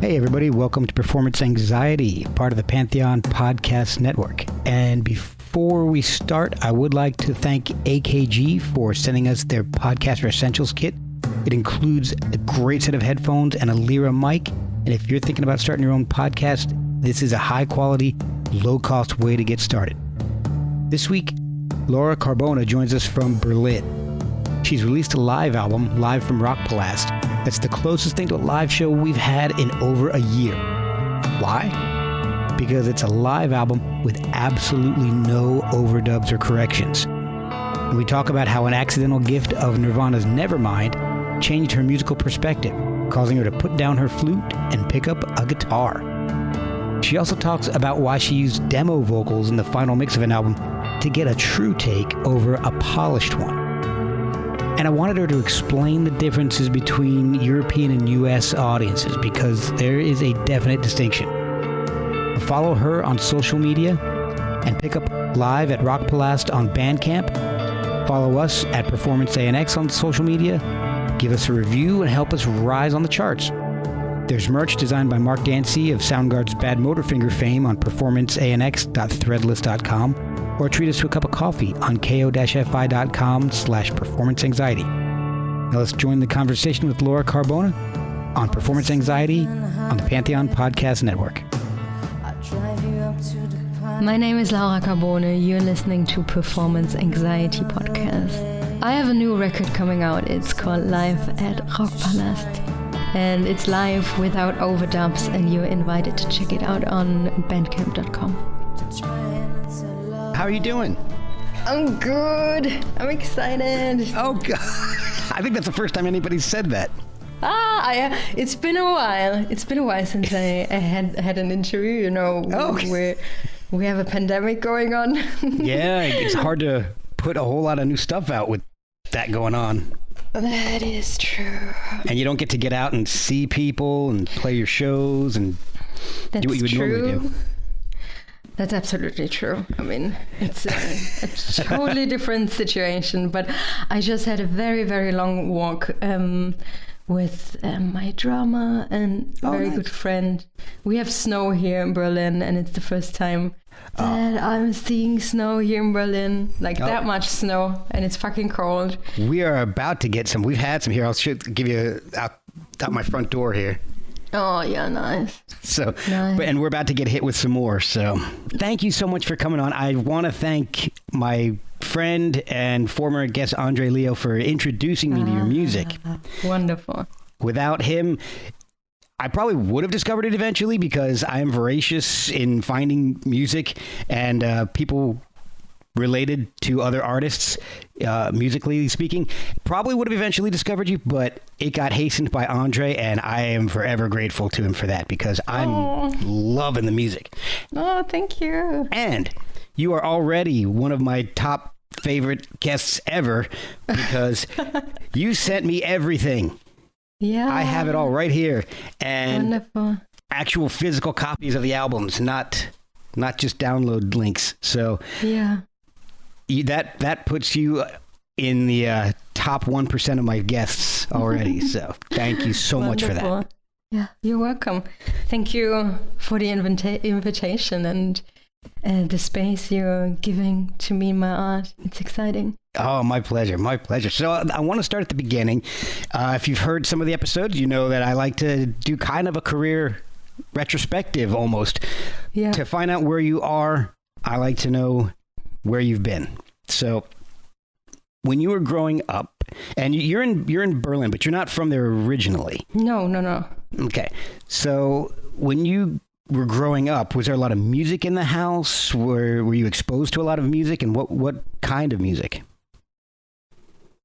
Hey everybody, welcome to Performance Anxiety, part of the Pantheon Podcast Network. And before we start, I would like to thank AKG for sending us their Podcaster Essentials kit. It includes a great set of headphones and a Lyra mic. And if you're thinking about starting your own podcast, this is a high quality, low cost way to get started. This week, Laura Carbone joins us from Berlin. She's released a live album, Live from Rock Palast. That's the closest thing to a live show we've had in over a year. Why? Because it's a live album with absolutely no overdubs or corrections. And we talk about how an accidental gift of Nirvana's Nevermind changed her musical perspective, causing her to put down her flute and pick up a guitar. She also talks about why she used demo vocals in the final mix of an album to get a true take over a polished one. And I wanted her to explain the differences between European and US audiences because there is a definite distinction. Follow her on social media and pick up Live at Rock Palast on Bandcamp. Follow us at Performance ANX on social media. Give us a review and help us rise on the charts. There's merch designed by Mark Dancy of Soundgarden's Bad Motorfinger fame on performanceanx.threadless.com. Or treat us to a cup of coffee on ko-fi.com/performanceanxiety. Now let's join the conversation with Laura Carbone on Performance Anxiety on the Pantheon Podcast Network. My name is Laura Carbone. You're listening to Performance Anxiety Podcast. I have a new record coming out. It's called Live at Rock Palast. And it's live without overdubs, and you're invited to check it out on bandcamp.com. How are you doing? I'm good. I'm excited. Oh, God. I think that's the first time anybody's said that. It's been a while. It's been a while since I had an interview, you know, where we have a pandemic going on. Yeah, it's hard to put a whole lot of new stuff out with that going on. That is true. And you don't get to get out and see people and play your shows and do what you would normally do. That's absolutely true. I mean, it's a totally different situation. But I just had a very, very long walk with my drummer and very good friend. We have snow here in Berlin, and it's the first time that I'm seeing snow here in Berlin. That much snow, and it's fucking cold. We are about to get some. We've had some here. I'll give you out my front door here. Oh, yeah, nice. So, and we're about to get hit with some more. So thank you so much for coming on. I want to thank my friend and former guest, Andre Leo, for introducing me to your music. Wonderful. Without him, I probably would have discovered it eventually because I am voracious in finding music and people related to other artists, musically speaking. Probably would have eventually discovered you, but it got hastened by Andre, and I am forever grateful to him for that because I'm loving the music. Oh, thank you. And you are already one of my top favorite guests ever because you sent me everything. Yeah. I have it all right here. And wonderful. Actual physical copies of the albums, not just download links. So yeah. That puts you in the top 1% of my guests already. So thank you so much for that. Yeah, you're welcome. Thank you for the invitation and the space you're giving to me and my art. It's exciting. Oh, my pleasure. My pleasure. So I want to start at the beginning. If you've heard some of the episodes, you know that I like to do kind of a career retrospective almost. Yeah. To find out where you are, I like to know where you've been. So when you were growing up, and you're in Berlin, but you're not from there originally. No. Okay. So when you were growing up, was there a lot of music in the house? Were you exposed to a lot of music, and what kind of music?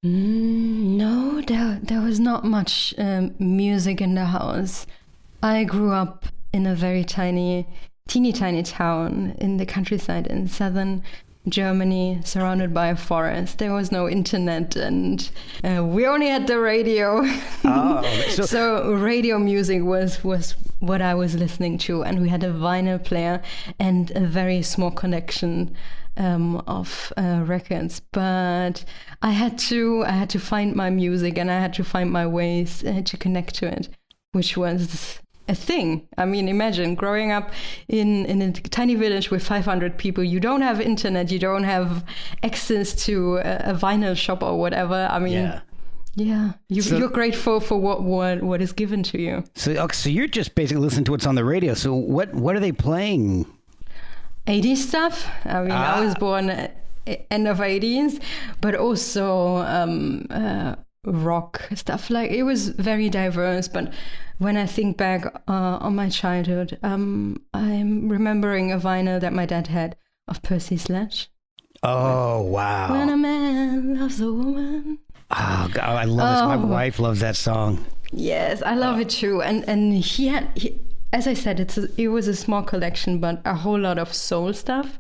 No, there was not much music in the house. I grew up in a very teeny tiny town in the countryside in southern Germany, surrounded by a forest. There was no internet, and we only had the radio. So radio music was what I was listening to, and we had a vinyl player and a very small connection of records. But I had to find my music, and I had to find my ways to connect to it, which was a thing. I mean, imagine growing up in a tiny village with 500 people. You don't have internet. You don't have access to a vinyl shop or whatever. I mean, you're grateful for what is given to you. So you're just basically listening to what's on the radio. So what are they playing? 80s stuff. I mean, I was born end of 80s, but also rock stuff. Like, it was very diverse. But when I think back on my childhood, I'm remembering a vinyl that my dad had of Percy Sledge. Oh, wow. When a man loves a woman. Oh, God, I love this. My wife loves that song. Yes, I love it too. And he as I said, it was a small collection, but a whole lot of soul stuff.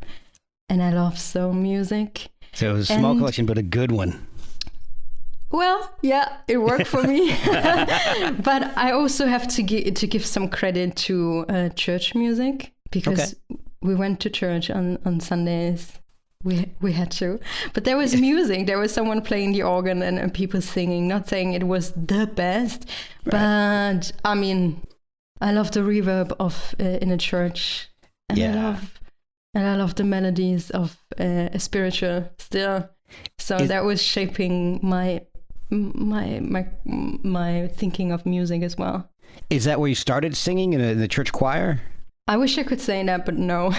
And I love soul music. So it was a small collection, but a good one. Well, yeah, it worked for me. But I also have to give some credit to church music, because we went to church on Sundays. We had to. But there was music. There was someone playing the organ and people singing. Not saying it was the best, but I mean, I love the reverb of in a church. And I love the melodies of a spiritual still. So that was shaping my thinking of music as well. Is that where you started singing in the church choir? I wish I could say that, but no.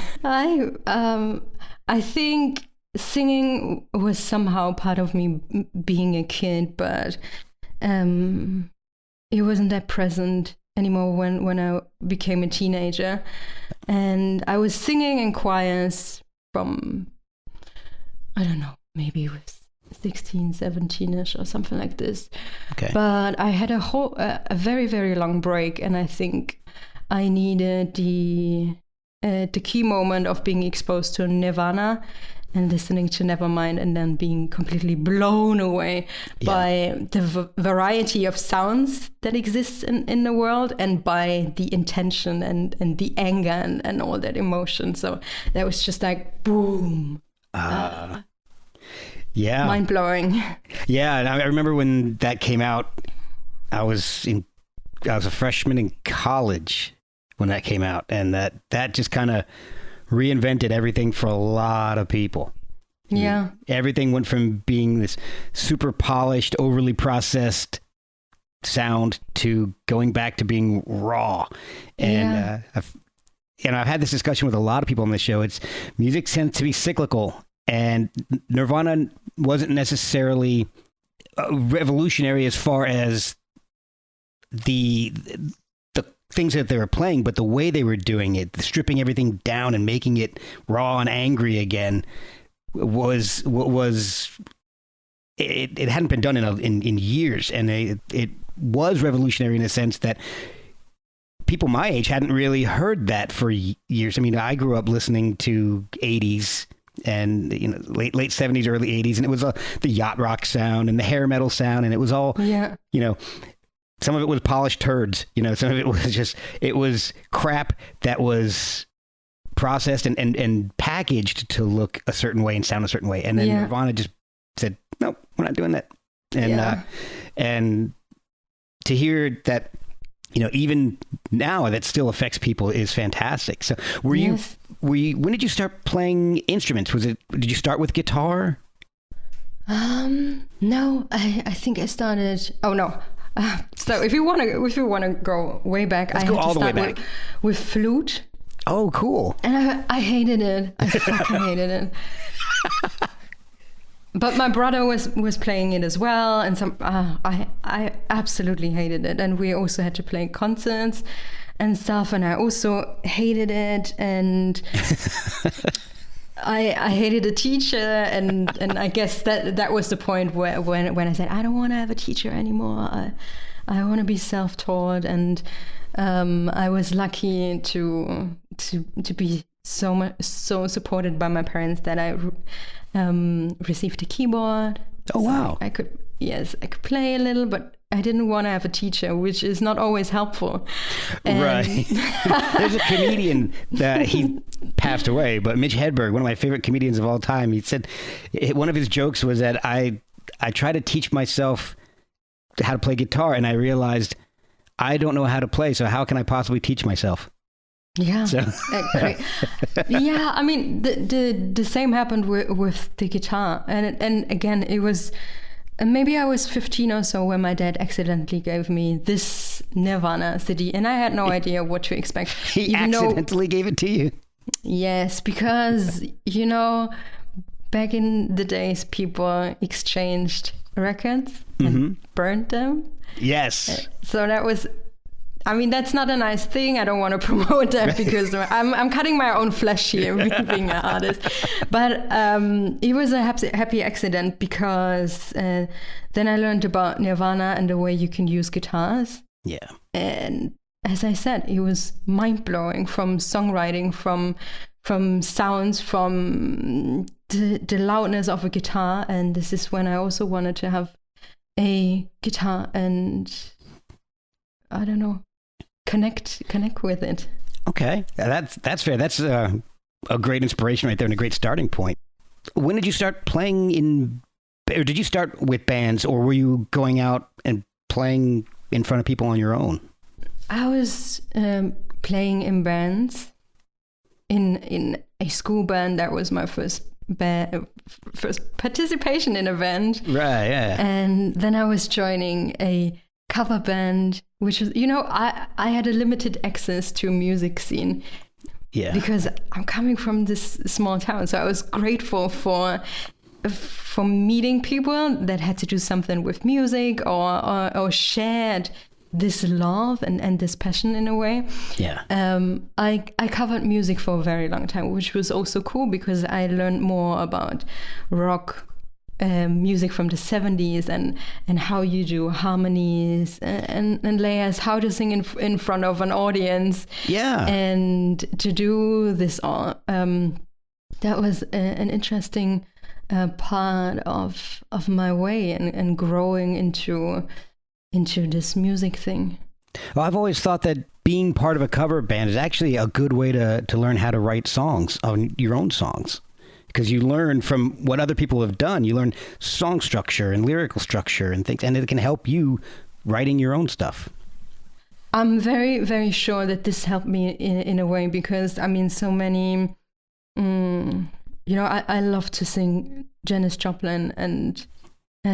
I think singing was somehow part of me being a kid, but it wasn't that present anymore when I became a teenager. And I was singing in choirs from, I don't know, maybe it was 16, 17-ish or something like this. Okay. But I had a very, very long break, and I think I needed the key moment of being exposed to Nirvana and listening to Nevermind, and then being completely blown away by the variety of sounds that exists in the world, and by the intention and the anger and all that emotion. So that was just like, boom. Mind-blowing. Yeah, and I remember when that came out, I was a freshman in college when that came out, and that just kind of reinvented everything for a lot of people. Yeah. Everything went from being this super polished, overly processed sound to going back to being raw. And I've had this discussion with a lot of people on this show. Music tends to be cyclical, and Nirvana wasn't necessarily revolutionary as far as the things that they were playing, but the way they were doing it, stripping everything down and making it raw and angry again, was it hadn't been done in years, and it was revolutionary in a sense that people my age hadn't really heard that for years. I mean, I grew up listening to 80s and late 70s, early 80s, and it was the yacht rock sound and the hair metal sound, and it was all some of it was polished turds, some of it was crap that was processed and packaged to look a certain way and sound a certain way. And then Nirvana just said, no, we're not doing that. And to hear that, even now that still affects people is fantastic. So when did you start playing instruments? Did you start with guitar? No, I think I started, so if you want to go way back, I had to start with flute. Oh, cool. And I hated it. I fucking hated it. But my brother was playing it as well, and I absolutely hated it. And we also had to play concerts and stuff, and I also hated it. And I hated a teacher, and I guess that was the point where when I said I don't want to have a teacher anymore. I want to be self-taught, and I was lucky to be so supported by my parents that I received a keyboard. Oh wow! I could play a little, but I didn't want to have a teacher, which is not always helpful. Right. There's a comedian that he passed away, but Mitch Hedberg, one of my favorite comedians of all time, he said one of his jokes was that I try to teach myself how to play guitar, and I realized I don't know how to play, so how can I possibly teach myself? Yeah. So. Yeah, I mean, the same happened with the guitar. And again, it was, maybe I was 15 or so when my dad accidentally gave me this Nirvana CD, and I had no idea what to expect. He accidentally gave it to you? Yes, because, back in the days, people exchanged records and burned them. Yes. So that was, I mean, that's not a nice thing. I don't want to promote that because I'm cutting my own flesh here, being an artist. But it was a happy accident because then I learned about Nirvana and the way you can use guitars. Yeah. And as I said, it was mind-blowing, from songwriting, from sounds, from the loudness of a guitar. And this is when I also wanted to have a guitar and, I don't know, connect with it. Okay, that's fair. That's a great inspiration right there and a great starting point. When did you start playing or did you start with bands, or were you going out and playing in front of people on your own? I was playing in bands. In a school band. That was my first participation in a band. Right, yeah. And then I was joining a cover band, which was, I had a limited access to a music scene. Yeah. Because I'm coming from this small town. So I was grateful for meeting people that had to do something with music or shared this love and this passion in a way. Yeah. I covered music for a very long time, which was also cool because I learned more about rock music from the 70s and how you do harmonies and layers, how to sing in front of an audience. Yeah. And to do this all. That was an interesting part of my way and growing into this music thing. Well, I've always thought that being part of a cover band is actually a good way to learn how to write songs, on your own songs, because you learn from what other people have done. You learn song structure and lyrical structure and things, and it can help you writing your own stuff. I'm very, very sure that this helped me in a way because, I mean, so many, I love to sing Janis Joplin and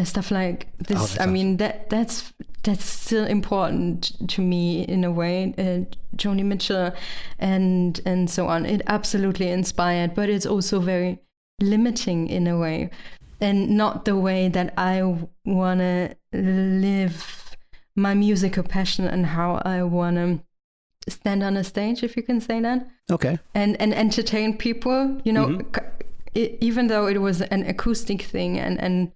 stuff like this. Oh, I mean, that's still important to me in a way. Joni Mitchell and so on. It absolutely inspired, but it's also very limiting in a way, and not the way that I want to live my musical passion and how I want to stand on a stage, if you can say that. Okay. And entertain people, even though it was an acoustic thing and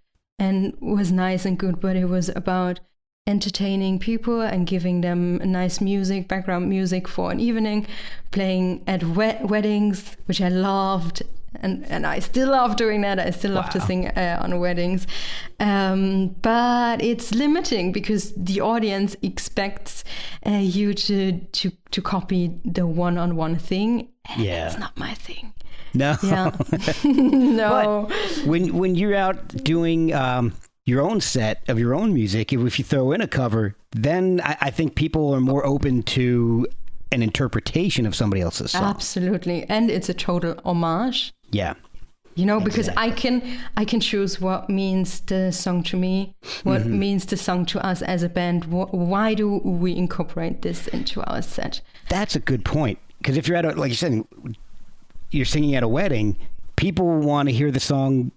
was nice and good, but it was about entertaining people and giving them nice music, background music for an evening, playing at weddings, which I loved. And I still love doing that. I still love to sing on weddings. But it's limiting because the audience expects you to copy the one-on-one thing. And it's not my thing. No. Yeah. No. But when you're out doing your own set of your own music, if you throw in a cover, then I think people are more open to an interpretation of somebody else's song. Absolutely. And it's a total homage. Yeah. Because I can choose what means the song to me, what means the song to us as a band. Why do we incorporate this into our set? That's a good point. Because if you're at like you said, you're singing at a wedding, people want to hear the song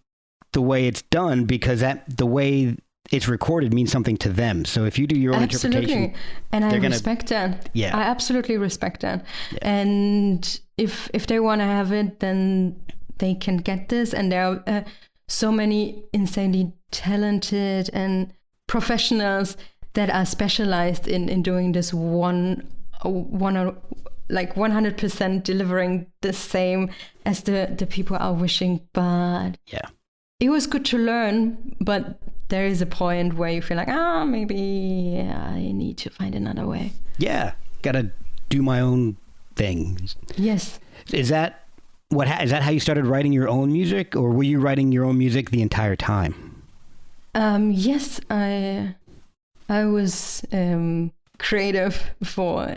the way it's done because the way it's recorded means something to them. So if you do your own interpretation, and I respect that. Yeah, I absolutely respect that. Yeah. And if they want to have it, then they can get this. And there are so many insanely talented and professionals that are specialized in doing this like 100% delivering the same as the people are wishing. But yeah, it was good to learn, but there is a point where you feel like, maybe I need to find another way. Yeah, gotta do my own thing. Yes. Is that how you started writing your own music, or were you writing your own music the entire time? Yes, I was creative for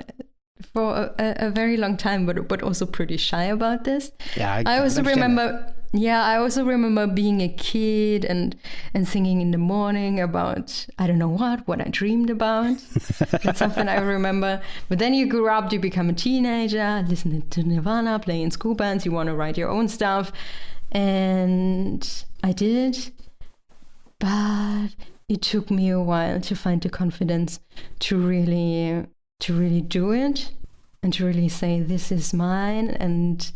a very long time, but also pretty shy about this. Yeah, I also remember that. Yeah, I also remember being a kid and singing in the morning about, I don't know what I dreamed about. That's something I remember. But then you grew up, you become a teenager, listening to Nirvana, playing school bands, you want to write your own stuff. And I did, but it took me a while to find the confidence to really do it and to really say, this is mine and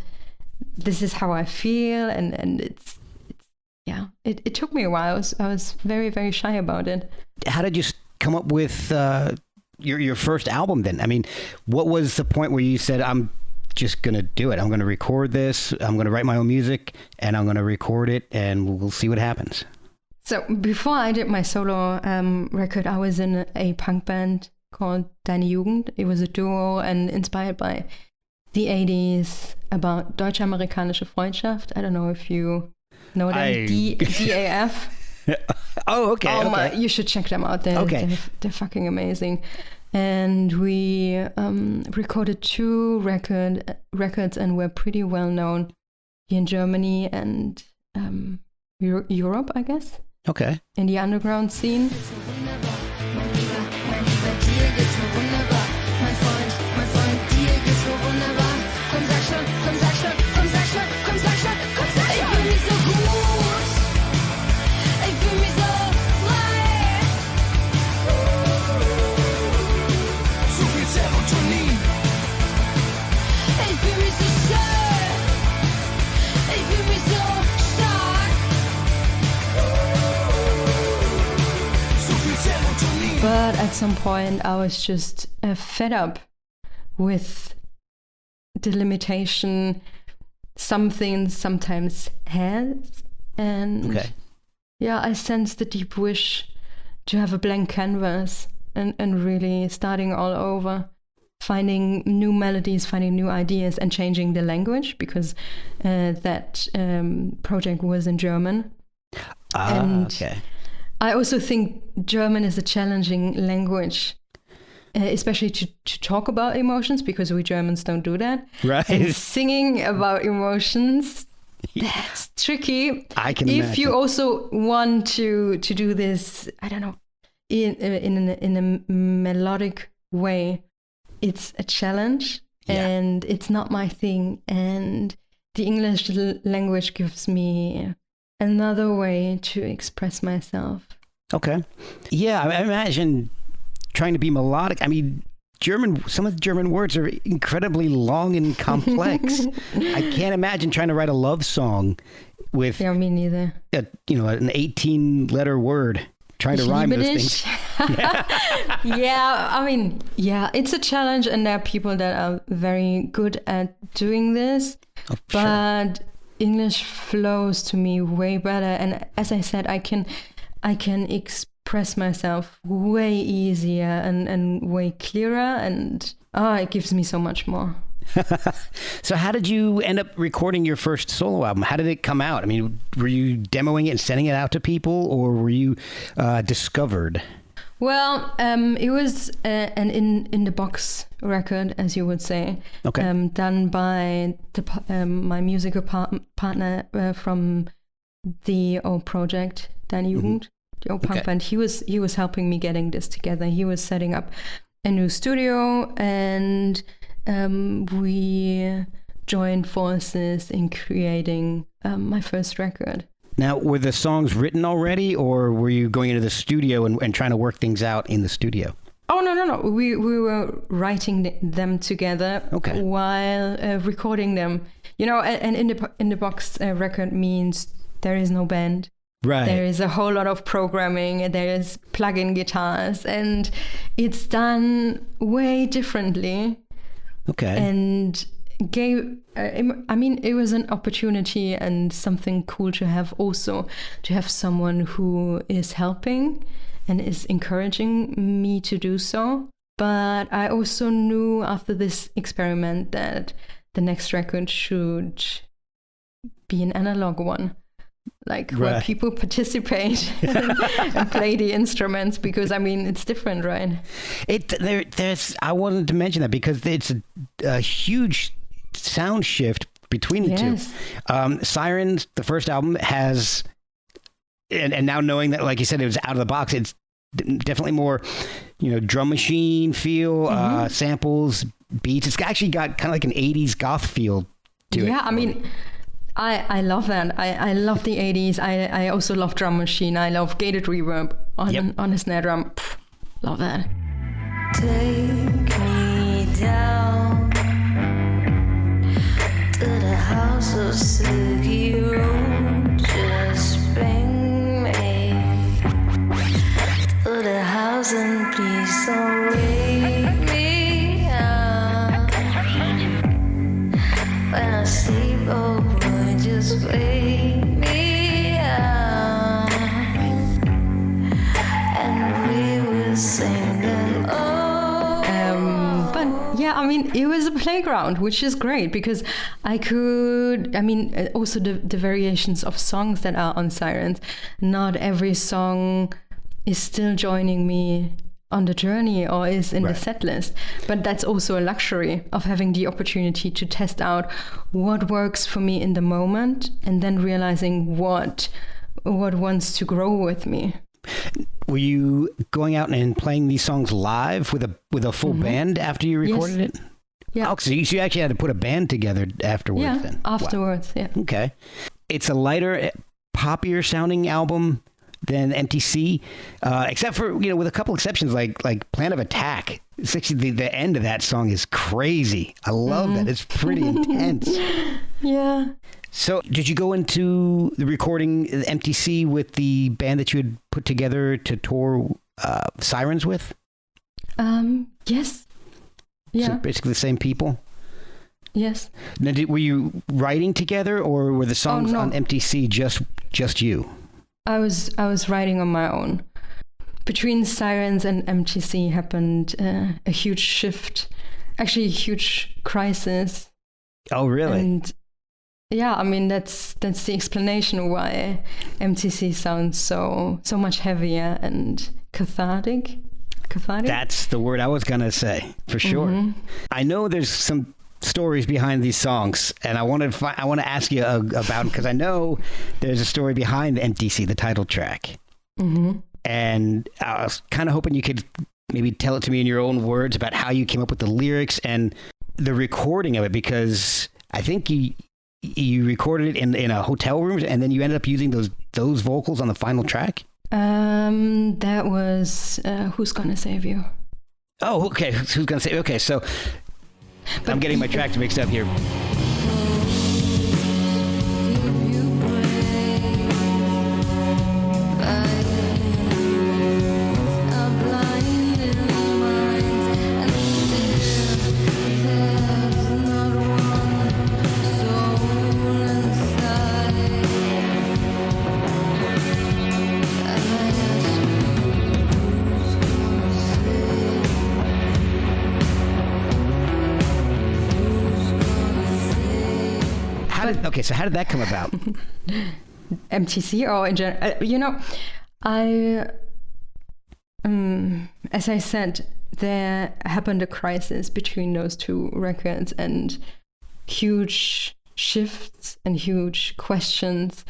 this is how I feel, and it took me a while. I was very, very shy about it. How did you come up with your first album then? I mean, what was the point where you said, I'm just going to do it. I'm going to record this. I'm going to write my own music and I'm going to record it and we'll see what happens. So before I did my solo record, I was in a punk band called Deine Jugend. It was a duo and inspired by the 80s, about deutsch-amerikanische Freundschaft. I don't know if you know them. DAF. Oh, okay. Oh, okay. You should check them out. They're fucking amazing. And we recorded 2 records and were pretty well known here in Germany and Europe, I guess. Okay. In the underground scene. But at some point, I was just fed up with the limitation something sometimes has. And I sensed the deep wish to have a blank canvas and really starting all over, finding new melodies, finding new ideas and changing the language because that project was in German. Okay. I also think German is a challenging language, especially to talk about emotions, because we Germans don't do that. Right. And singing about emotions, that's tricky. I can if imagine. you also want to do this, I don't know, in a melodic way, it's a challenge and it's not my thing. And the English language gives me another way to express myself. Okay. Yeah, I imagine trying to be melodic. I mean, some of the German words are incredibly long and complex. I can't imagine trying to write a love song with me neither. an 18-letter word, trying to rhyme those things. It's a challenge, and there are people that are very good at doing this. Oh, but sure. English flows to me way better, and as I said, I can express myself way easier and way clearer, and it gives me so much more. So how did you end up recording your first solo album? How did it come out? I mean, were you demoing it and sending it out to people, or were you discovered? Well, it was an in-the-box record, as you would say, done by my musical partner from the old project, Deine Jugend, the old punk band. He was helping me getting this together. He was setting up a new studio, and we joined forces in creating my first record. Now, were the songs written already, or were you going into the studio and trying to work things out in the studio? Oh, no. We were writing them together while recording them. You know, and in the box record means there is no band. Right. There is a whole lot of programming, there is plug-in guitars, and it's done way differently. Okay. And it was an opportunity and something cool to have someone who is helping and is encouraging me to do so. But I also knew after this experiment that the next record should be an analog one. like where people participate and play the instruments, because I mean it's different, right? I wanted to mention that because it's a huge sound shift between the two. Sirens, the first album, has, and now knowing that, like you said, it was out of the box, it's definitely more, drum machine feel, samples, beats. It's actually got kind of like an 80s goth feel to it. Yeah, I mean, I love that. I love the 80s. I also love drum machine. I love gated reverb on a snare drum. Love that. Take me down to the house of Silky Road. Just bring me to the house and please don't wake me up. When I sleep, oh boy, just wake me up. And we will sing them all. But yeah, I mean, it was a playground, which is great because also the variations of songs that are on Sirens, not every song is still joining me on the journey or is in the set list. But that's also a luxury of having the opportunity to test out what works for me in the moment and then realizing what wants to grow with me. Were you going out and playing these songs live with a full band after you recorded it? Yeah. Oh, so you actually had to put a band together afterwards then? Afterwards, wow. Yeah. Okay. It's a lighter, poppier sounding album than MTC, except for, with a couple exceptions like Plan of Attack. It's actually the end of that song is crazy. I love that. It's pretty intense. Yeah. So did you go into the recording MTC with the band that you had put together to tour Sirens with? Yes. Yeah. So basically the same people? Yes. Now, were you writing together, or were the songs on MTC just you? I was writing on my own. Between Sirens and MTC happened a huge shift, actually a huge crisis. Oh, really? And yeah, I mean that's the explanation why MTC sounds so much heavier and cathartic. That's the word I was gonna say, for sure. I know there's some stories behind these songs, and I want to ask you about them, because I know there's a story behind MTC, the title track. And I was kind of hoping you could maybe tell it to me in your own words about how you came up with the lyrics and the recording of it, because I think you recorded it in a hotel room, and then you ended up using those vocals on the final track. That was Who's Gonna Save You? Oh, okay. Who's Gonna Save You? Okay, so I'm getting my tracks mixed up here. Okay, so how did that come about? MTC or in general? As I said, there happened a crisis between those two records and huge shifts and huge questions.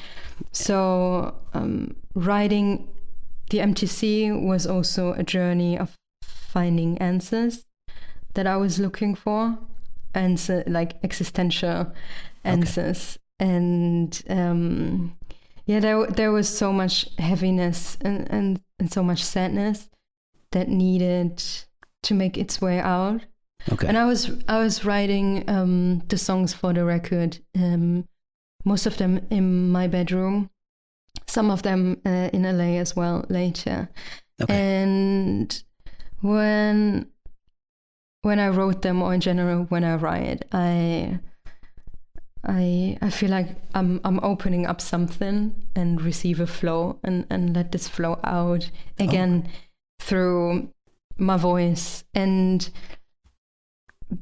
So writing the MTC was also a journey of finding answers that I was looking for, answer like existential answers. Okay. And there was so much heaviness and so much sadness that needed to make its way out. Okay. And I was writing the songs for the record, most of them in my bedroom, some of them in LA as well later. Okay. And when I wrote them, or in general when I write, I feel like I'm opening up something and receive a flow and let this flow out again through my voice. And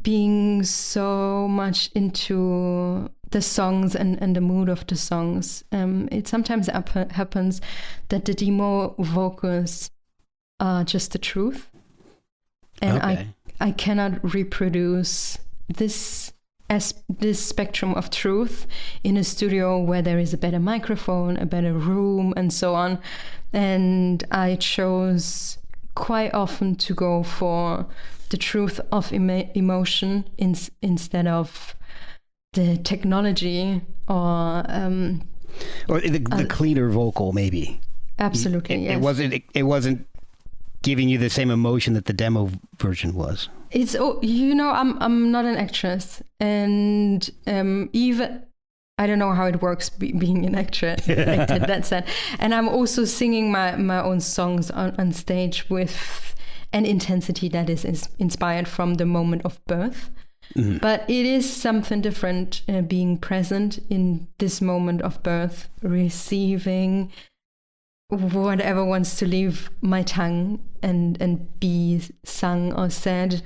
being so much into the songs and the mood of the songs. It sometimes happens that the demo vocals are just the truth, and Okay. I cannot reproduce this spectrum of truth in a studio where there is a better microphone, a better room, and so on. And I chose quite often to go for the truth of emotion instead of the technology or the cleaner vocal, maybe. Absolutely, yes. It wasn't giving you the same emotion that the demo version was. It's I'm not an actress, and even I don't know how it works being an actor. That said, and I'm also singing my own songs on stage with an intensity that is inspired from the moment of birth. Mm-hmm. But it is something different being present in this moment of birth, receiving whatever wants to leave my tongue and be sung or said.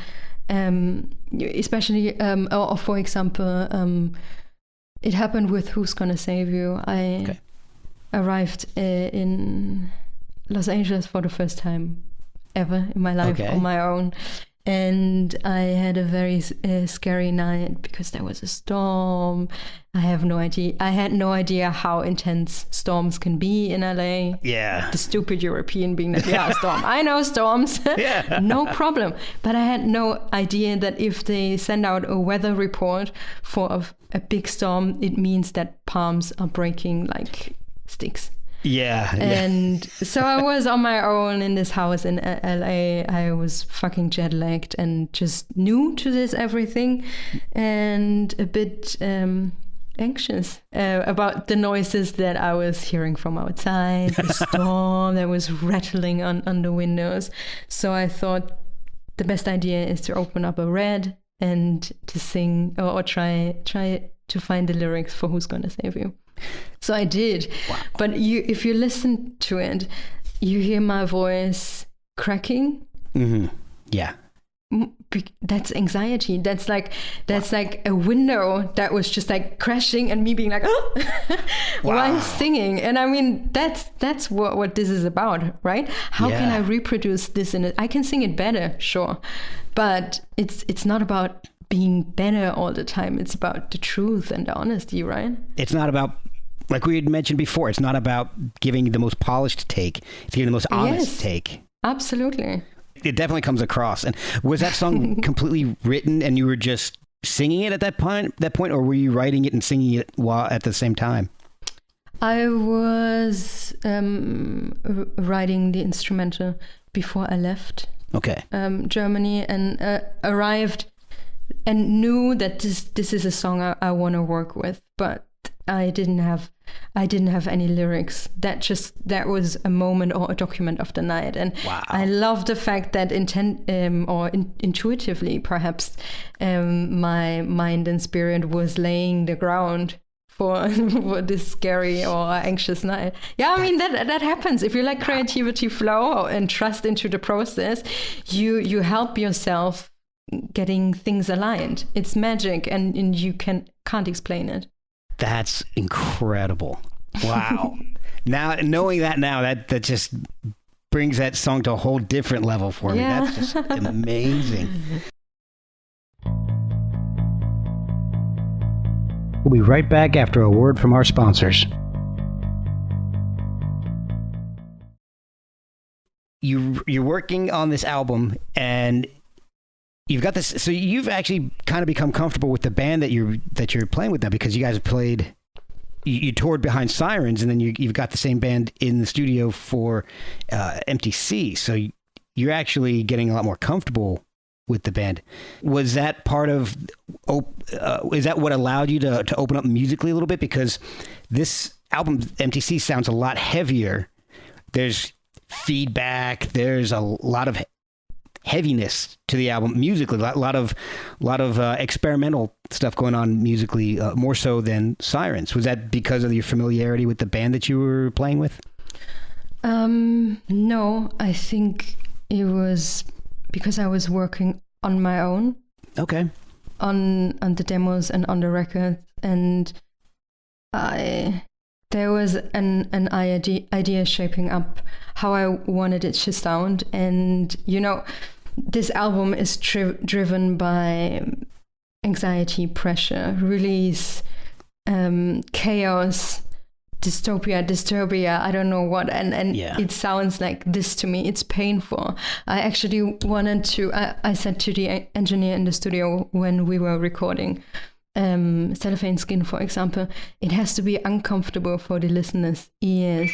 Especially, or for example, it happened with Who's Gonna Save You. I arrived in Los Angeles for the first time ever in my life on my own. And I had a very scary night because there was a storm. I had no idea how intense storms can be in LA. Yeah. The stupid European being like, yeah, storm. I know storms. Yeah. No problem. But I had no idea that if they send out a weather report for a big storm, it means that palms are breaking like sticks. Yeah. And so I was on my own in this house in LA. I was fucking jet lagged and just new to this everything and a bit anxious about the noises that I was hearing from outside, the storm that was rattling on the windows. So I thought the best idea is to open up a Red and to sing or try to find the lyrics for Who's Gonna Save You. So I did. Wow. But if you listen to it, you hear my voice cracking. Mm-hmm. Yeah. That's anxiety. That's like a window that was just like crashing and me being like, oh, while singing. And I mean, that's what this is about, right? How can I reproduce this in it? I can sing it better, sure. But it's not about being better all the time. It's about the truth and the honesty, right? It's not about, like we had mentioned before, it's not about giving the most polished take. It's giving the most honest take. Absolutely. It definitely comes across. And was that song completely written and you were just singing it at that point, or were you writing it and singing it while at the same time? I was writing the instrumental before I left Germany and arrived and knew that this is a song I want to work with, but I didn't have any lyrics. That was a moment or a document of the night, and I love the fact that intuitively, perhaps, my mind and spirit was laying the ground for this scary or anxious night. Yeah, I mean that happens if you let creativity flow and trust into the process. You help yourself getting things aligned. It's magic, and you can't explain it. That's incredible. Wow. Now, knowing that now, that just brings that song to a whole different level for me. That's just amazing. We'll be right back after a word from our sponsors. You're working on this album, and you've got this. So you've actually kind of become comfortable with the band that you're playing with now, because you guys have played. You toured behind Sirens, and then you've got the same band in the studio for MTC. So you're actually getting a lot more comfortable with the band. Was that part of? Is that what allowed you to open up musically a little bit? Because this album MTC sounds a lot heavier. There's feedback. There's a lot of heaviness to the album musically. A lot of experimental stuff going on musically, more so than Sirens. Was that because of your familiarity with the band that you were playing with? No, I think it was because I was working on my own. Okay. On the demos and on the record. and there was an idea shaping up how I wanted it to sound. And this album is driven by anxiety, pressure, release, chaos, dystopia, I don't know what, and it sounds like this to me. It's painful. I actually wanted to, I said to the engineer in the studio when we were recording Cellophane Skin, for example, it has to be uncomfortable for the listener's ears.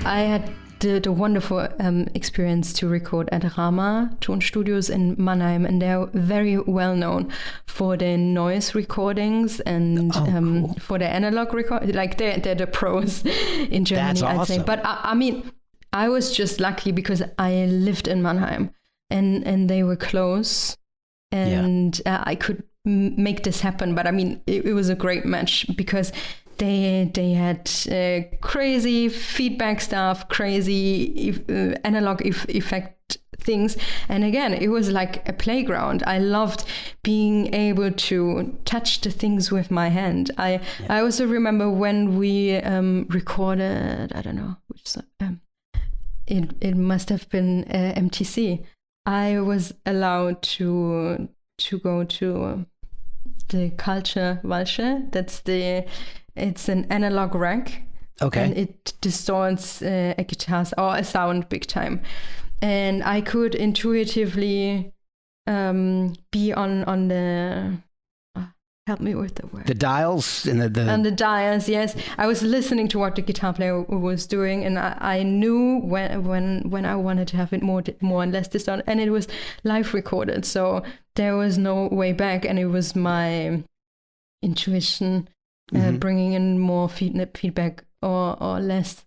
I had the wonderful experience to record at Rama Tonstudios in Mannheim, and they're very well known for their noise recordings and cool. For their analog record. Like they're the pros in Germany. That's awesome. I'd say. But I mean, I was just lucky because I lived in Mannheim, and they were close, and I could make this happen. But I mean, it was a great match because they had crazy feedback stuff, crazy analog effect things. And again, it was like a playground. I loved being able to touch the things with my hand. I also remember when we recorded, I don't know, which it must have been MTC. I was allowed to go to the Culture Walsche. It's an analog rack. Okay. And it distorts a guitar or a sound big time. And I could intuitively be on the... help me with the word. The dials? On the dials, yes. I was listening to what the guitar player was doing, and I knew when I wanted to have it more and less distorted. And it was live recorded, so there was no way back. And it was my intuition bringing in more feedback or less.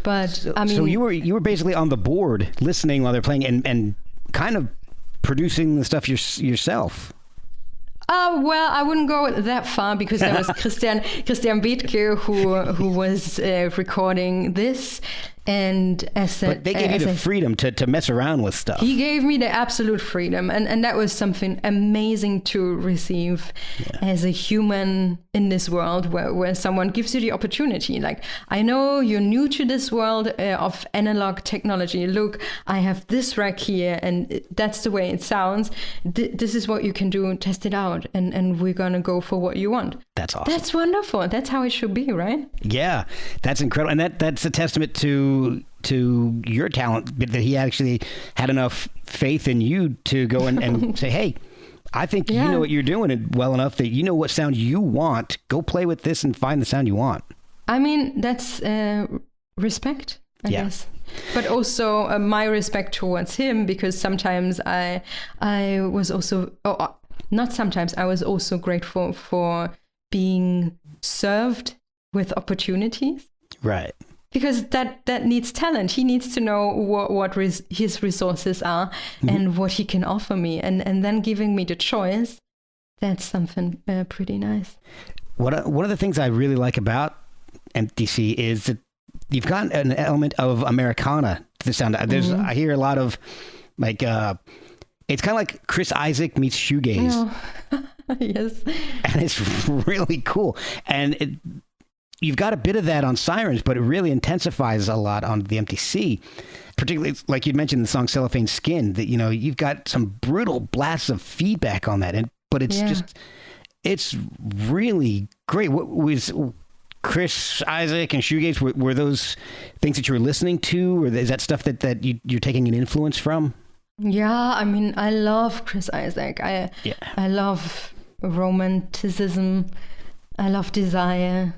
But I mean, so you were basically on the board listening while they're playing and kind of producing the stuff yourself. Well, I wouldn't go that far because there was Christian Bethke who was recording this. And but they gave you the freedom to mess around with stuff. He gave me the absolute freedom, and that was something amazing to receive as a human in this world where someone gives you the opportunity. Like, I know you're new to this world of analog technology. Look, I have this rack here, and that's the way it sounds. This is what you can do. Test it out, and we're gonna go for what you want. That's awesome. That's wonderful. That's how it should be, right? Yeah, that's incredible, and that's a testament to your talent, but that he actually had enough faith in you to go and say, hey, I think you know what you're doing well enough that you know what sound you want. Go play with this and find the sound you want. I mean, that's respect, I guess. But also my respect towards him, because sometimes I was also, not sometimes, I was also grateful for being served with opportunities. Right. Because that needs talent. He needs to know what his resources are and what he can offer me. And then giving me the choice, that's something pretty nice. One of the things I really like about MTC is that you've got an element of Americana to the sound. I hear a lot of like, it's kind of like Chris Isaak meets shoegaze. Oh. Yes. And it's really cool. And you've got a bit of that on Sirens, but it really intensifies a lot on the MTC. Particularly, like you'd mentioned, the song "Cellophane Skin." That you've got some brutal blasts of feedback on that, but it's it's really great. What was Chris Isaak and shoegaze? Were those things that you were listening to, or is that stuff that you're taking an influence from? Yeah, I mean, I love Chris Isaak. I love romanticism. I love desire.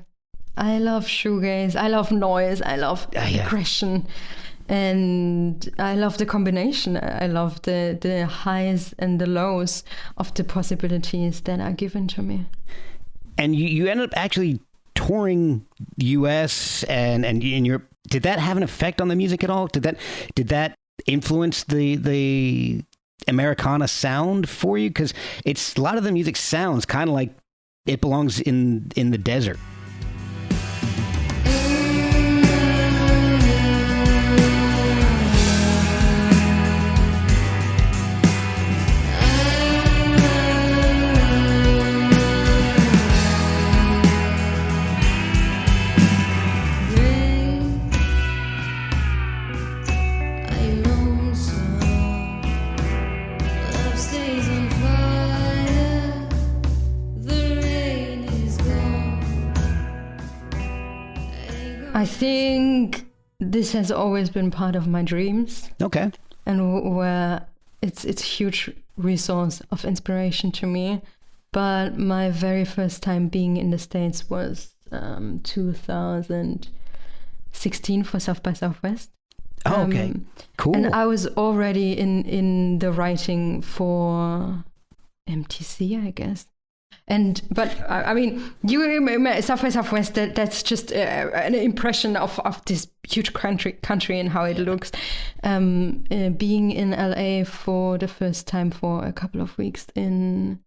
I love shoegaze. I love noise. I love aggression. And I love the combination. I love the highs and the lows of the possibilities that are given to me. And you ended up actually touring the U.S. and in Europe. Did that have an effect on the music at all? Did that influence the Americana sound for you? Because it's a lot of the music sounds kind of like it belongs in the desert. I think this has always been part of my dreams. Okay. And where it's a huge resource of inspiration to me. But my very first time being in the States was 2016 for South by Southwest. Oh, okay. Cool. And I was already in the writing for MTC, I guess. But I mean, you remember South by Southwest, that's just an impression of this huge country and how it looks. Being in LA for the first time for a couple of weeks in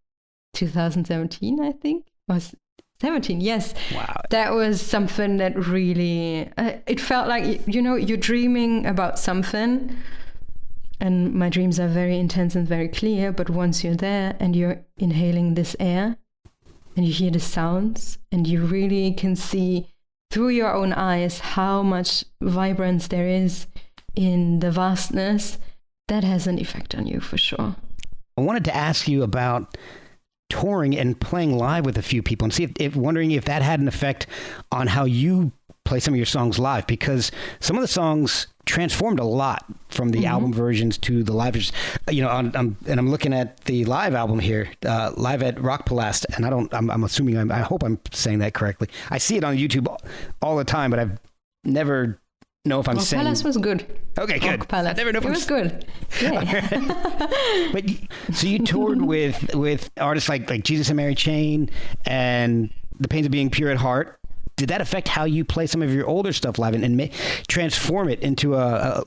2017, I think. Was 17, yes. Wow. That was something that really, it felt like, you're dreaming about something. And my dreams are very intense and very clear. But once you're there and you're inhaling this air and you hear the sounds and you really can see through your own eyes how much vibrance there is in the vastness, that has an effect on you for sure. I wanted to ask you about touring and playing live with a few people and see wondering if that had an effect on how you play some of your songs live, because some of the songs transformed a lot from the album versions to the live versions. I'm looking at the live album here, live at Rock Palast, and I'm assuming I hope I'm saying that correctly. I see it on YouTube all the time, but I've never know if I'm saying. Rock Palast was good. Okay, good. I never know if it was good. Yeah. But so you toured with artists like Jesus and Mary Chain and The Pains of Being Pure at Heart. Did that affect how you play some of your older stuff live and transform it into a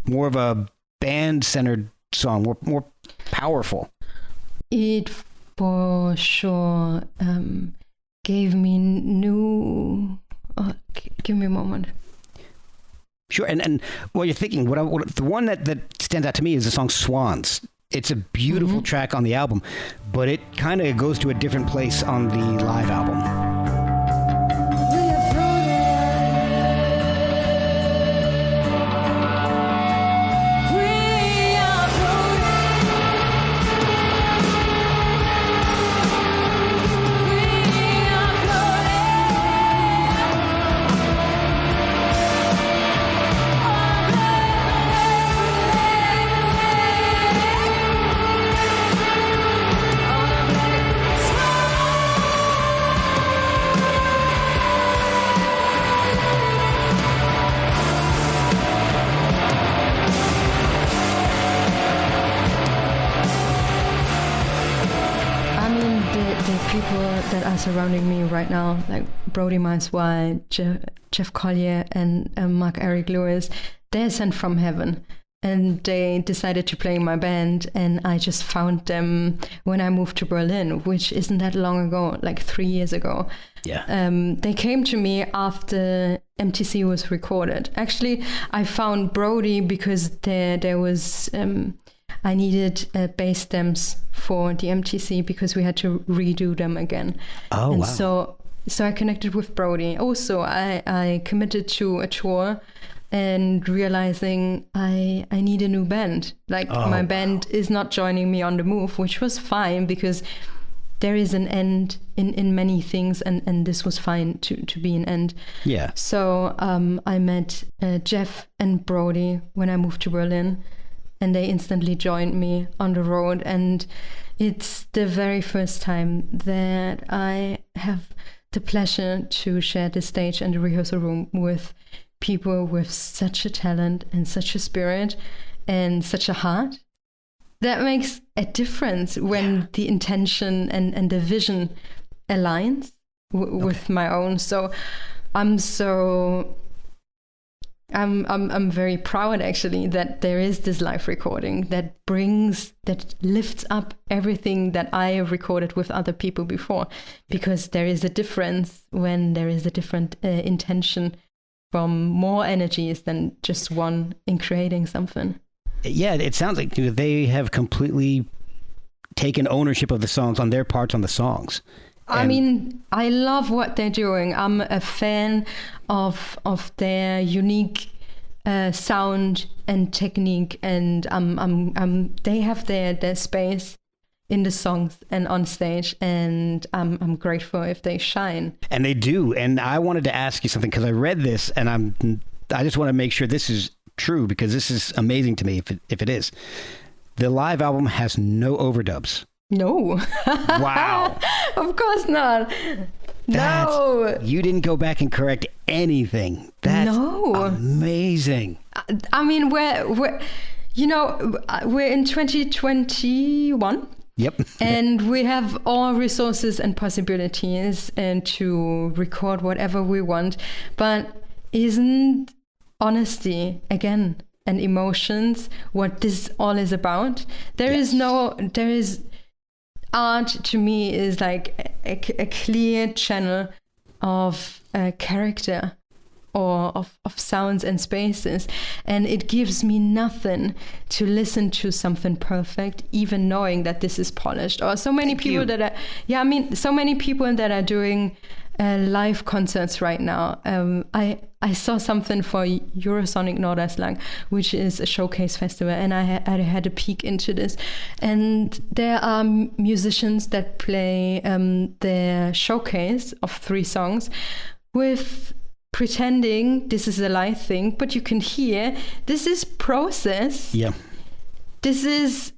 more of a band-centered song, more powerful? It for sure gave me new. Give me a moment. Sure, and while you're thinking, the one that stands out to me is the song "Swans." It's a beautiful track on the album, but it kind of goes to a different place on the live album. That are surrounding me right now, like Brody Miles White, Jeff Collier, and Mark Eric Lewis, they're sent from heaven. And they decided to play in my band, and I just found them when I moved to Berlin, which isn't that long ago, like 3 years ago. Yeah. They came to me after MTC was recorded. Actually, I found Brody because there was... I needed bass stems for the MTC because we had to redo them again. Oh, and wow. So I connected with Brody. Also, I committed to a tour and realizing I need a new band. My band is not joining me on the move, which was fine because there is an end in many things, and this was fine to be an end. Yeah. So I met Jeff and Brody when I moved to Berlin. And they instantly joined me on the road. And it's the very first time that I have the pleasure to share the stage and the rehearsal room with people with such a talent and such a spirit and such a heart. That makes a difference when the intention and the vision aligns with my own. So I'm very proud actually that there is this live recording that lifts up everything that I have recorded with other people before, because there is a difference when there is a different intention from more energies than just one in creating something. Yeah, it sounds like they have completely taken ownership of the songs on their parts on the songs. I mean, I love what they're doing. I'm a fan of their unique sound and technique, and they have their space in the songs and on stage, and I'm grateful if they shine. And they do. And I wanted to ask you something, because I read this, and I just want to make sure this is true, because this is amazing to me if it is. The live album has no overdubs. No. Wow. Of course not. No. You didn't go back and correct anything. That's amazing. I mean, we're in 2021. Yep. And we have all resources and possibilities and to record whatever we want. But isn't honesty, again, and emotions what this all is about? There is art to me is like a clear channel of character or of sounds and spaces, and it gives me nothing to listen to something perfect, even knowing that this is polished. Or so many people so many people that are doing live concerts right now. I saw something for Eurosonic Norderslang, which is a showcase festival, and I had a peek into this. And there are musicians that play their showcase of 3 songs with pretending this is a live thing, but you can hear this is process. Yeah. This is,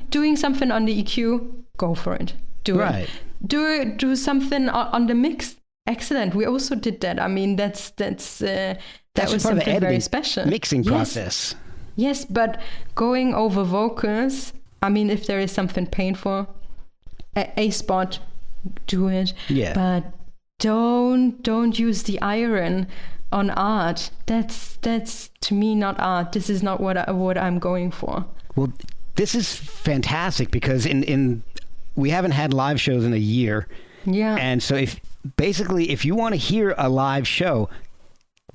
doing something on the EQ, go for it. Do it. Do something on the mix. Excellent. We also did that. I mean, that was something very special. Mixing process. Yes, but going over vocals, if there is something painful, a spot, do it. Yeah. But don't use the iron on art. That's to me not art. This is not what I'm going for. Well, this is fantastic, because we haven't had live shows in a year. Yeah. And so if you want to hear a live show,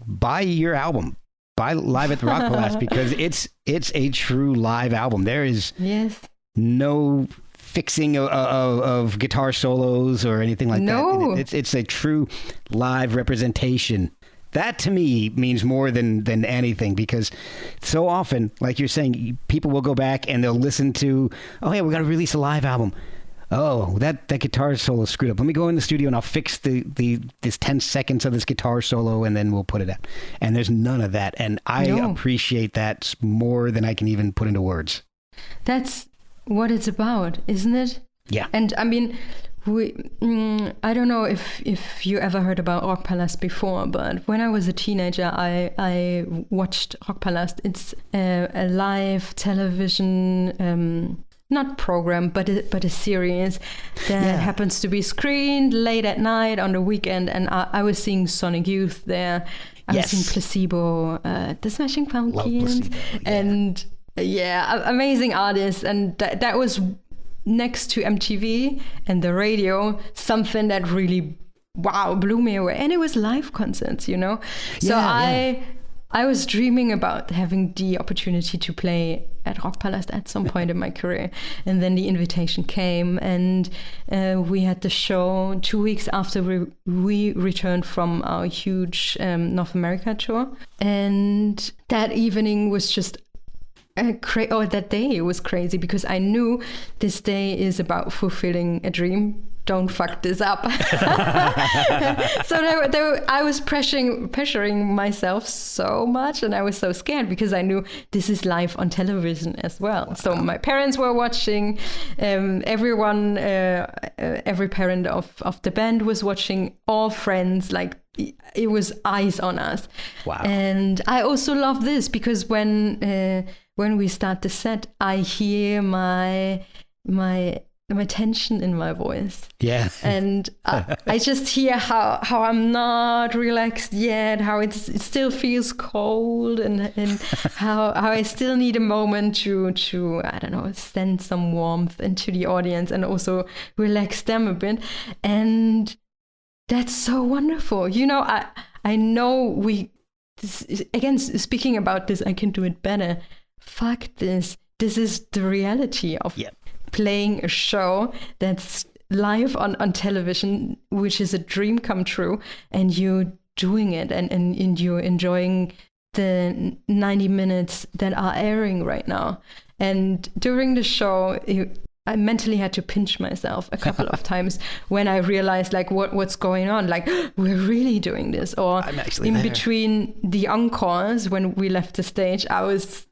buy your album. Buy Live at the Rock Palace, because it's a true live album. There is no fixing of guitar solos or anything like that. It's a true live representation. That to me means more than anything, because so often, like you're saying, people will go back and they'll listen to, oh yeah, we're going to release a live album. Oh, that guitar solo screwed up. Let me go in the studio and I'll fix this 10 seconds of this guitar solo, and then we'll put it out. And there's none of that. And I appreciate that more than I can even put into words. That's what it's about, isn't it? Yeah. And I don't know if you ever heard about Rock Palace before, but when I was a teenager, I watched Rock Palace. It's a live television not program, but a series that happens to be screened late at night on the weekend. And I was seeing Sonic Youth there. I was seeing Placebo, the Smashing Pumpkins, and amazing artists. And that was next to MTV and the radio, something that really blew me away. And it was live concerts, So I was dreaming about having the opportunity to play at Rock Palace at some point in my career. And then the invitation came, and we had the show 2 weeks after we returned from our huge North America tour. And that evening was just that day was crazy, because I knew this day is about fulfilling a dream don't fuck this up. So I was pressuring myself so much, and I was so scared because I knew this is live on television as well. Wow. So my parents were watching, everyone, every parent of the band was watching, all friends, like it was eyes on us. Wow. And I also love this because when we start the set, I hear my tension in my voice. Yeah. And I just hear how I'm not relaxed yet, how it still feels cold, and how I still need a moment to I don't know, send some warmth into the audience and also relax them a bit. And that's so wonderful. You know, I know again, speaking about this, I can do it better. Fuck this. This is the reality of playing a show that's live on television, which is a dream come true, and you're doing it and you're enjoying the 90 minutes that are airing right now. And during the show, I mentally had to pinch myself a couple of times when I realized like what's going on, like we're really doing this. Or in between the encores, when we left the stage, I was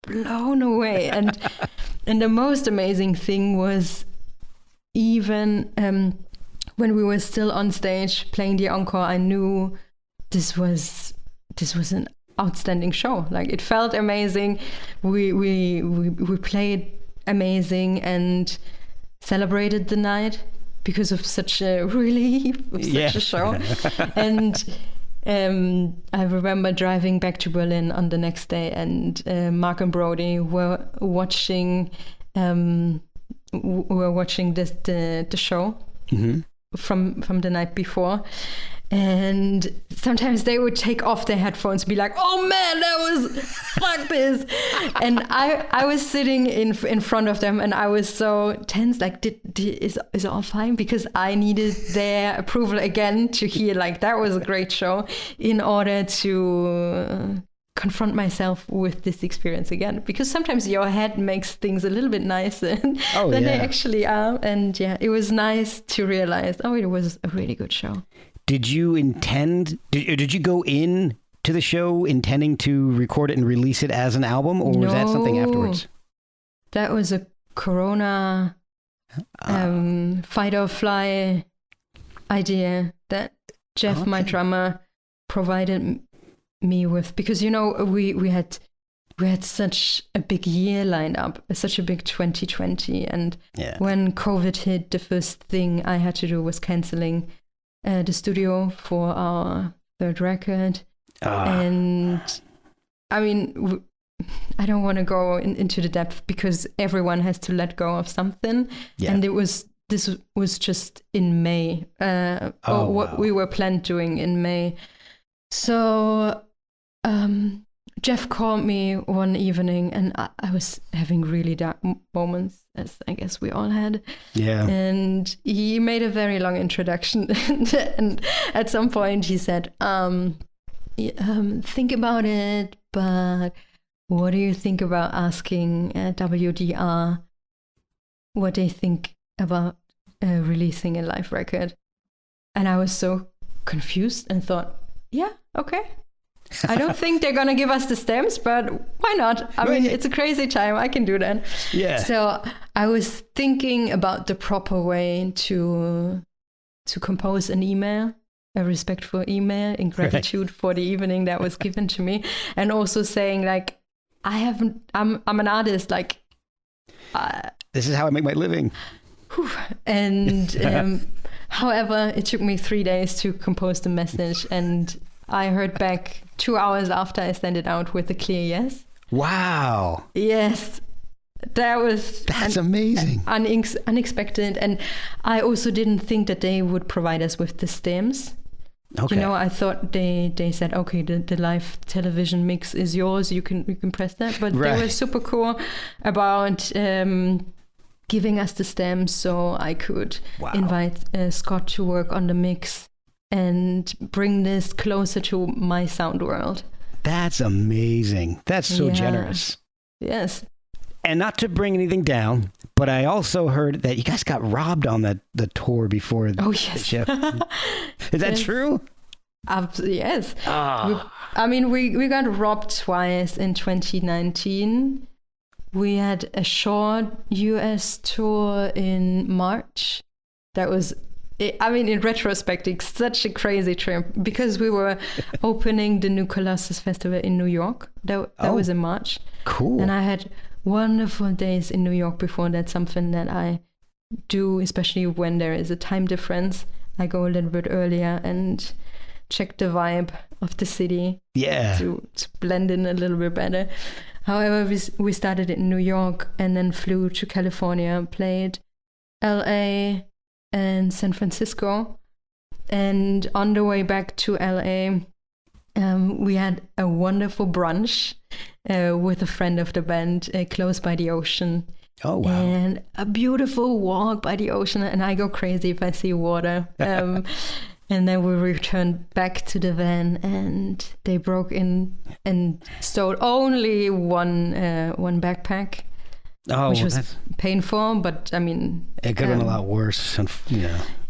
blown away. And the most amazing thing was even when we were still on stage playing the encore, I knew this was an outstanding show. Like it felt amazing. We played amazing and celebrated the night because of such a show. And I remember driving back to Berlin on the next day, and Mark and Brody were watching the show from the night before. And sometimes they would take off their headphones and be like, oh man, that was fuck this. And I was sitting in front of them, and I was so tense, like is it all fine? Because I needed their approval again to hear like that was a great show in order to confront myself with this experience again. Because sometimes your head makes things a little bit nicer than they actually are. And yeah, it was nice to realize, it was a really good show. Did you did you go in to the show intending to record it and release it as an album, or was that something afterwards? That was a Corona fight or fly idea that Jeff, my drummer, provided me with, because you know we had such a big year lined up, such a big 2020, and when COVID hit, the first thing I had to do was canceling the studio for our third record. And I mean, I don't want to go into the depth because everyone has to let go of something. And this was just in May, what we were planned doing in May. So Jeff called me one evening, and I was having really dark moments, as I guess we all had. Yeah. And he made a very long introduction. And at some point he said, think about it, but what do you think about asking WDR what they think about releasing a live record? And I was so confused and thought, yeah, okay. I don't think they're going to give us the stamps, but why not? I mean, it's a crazy time. I can do that. Yeah. So I was thinking about the proper way to compose an email, a respectful email in gratitude for the evening that was given to me. And also saying like, I'm an artist. Like, this is how I make my living. And however, it took me 3 days to compose the message, and I heard back 2 hours after I sent it out with a clear yes. Wow. Yes. That's amazing. Unexpected. And I also didn't think that they would provide us with the stems. Okay. You know, I thought they said, okay, the live television mix is yours. You can press that. But they were super cool about giving us the stems so I could invite Scott to work on the mix and bring this closer to my sound world. That's amazing. That's so generous. Yes. And not to bring anything down, but I also heard that you guys got robbed on the tour before. Oh, yes. The show. Is that Yes. true? Yes. Ah. We got robbed twice in 2019. We had a short US tour in March. That was, in retrospect, it's such a crazy trip because we were opening the New Colossus Festival in New York. That was in March. Cool. And I had wonderful days in New York before. That's something that I do, especially when there is a time difference. I go a little bit earlier and check the vibe of the city. Yeah. To blend in a little bit better. However, we started in New York and then flew to California, played LA and San Francisco. And on the way back to LA, we had a wonderful brunch with a friend of the band close by the ocean. Oh, wow. And a beautiful walk by the ocean. And I go crazy if I see water. And then we returned back to the van, and they broke in and stole only one backpack, which was painful. But I mean, it could have been a lot worse.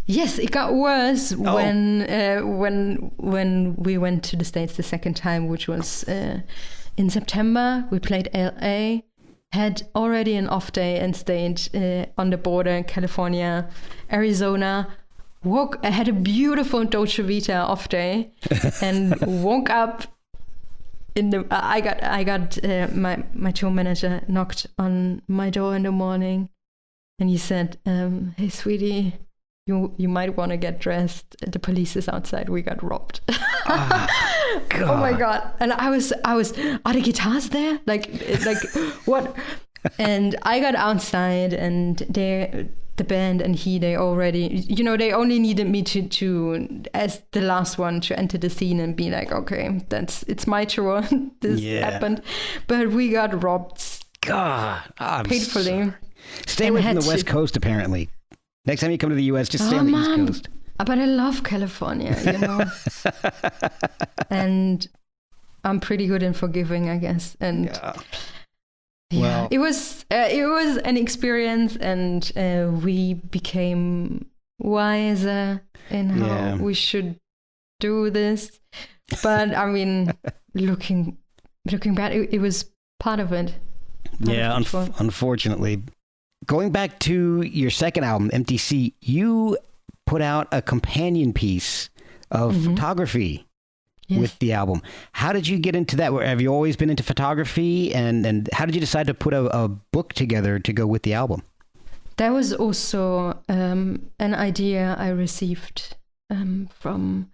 Yes, it got worse when we went to the States the second time, which was in September. We played LA, had already an off day, and stayed on the border, California, Arizona. I had a beautiful Dolce Vita off day, and woke up in the. I got my tour manager knocked on my door in the morning, and he said, "Hey, sweetie, you might want to get dressed. The police is outside. We got robbed." Oh my god! And I was. Are the guitars there? Like what? And I got outside, and the band and they already, they only needed me to as the last one to enter the scene and be like, okay, it's my tour. This happened, but we got robbed. God, painfully. Sorry. Stay away from the West Coast. Apparently, next time you come to the U.S., just stay on the East Coast. But I love California, and I'm pretty good in forgiving, I guess, and. Yeah. Well, it was an experience, and we became wiser in how we should do this. But I mean, looking back, it was part of it. Unfortunately. Going back to your second album, MTC, you put out a companion piece of photography. Yes. With the album. How did you get into that? Have you always been into photography? And how did you decide to put a book together to go with the album? That was also an idea I received from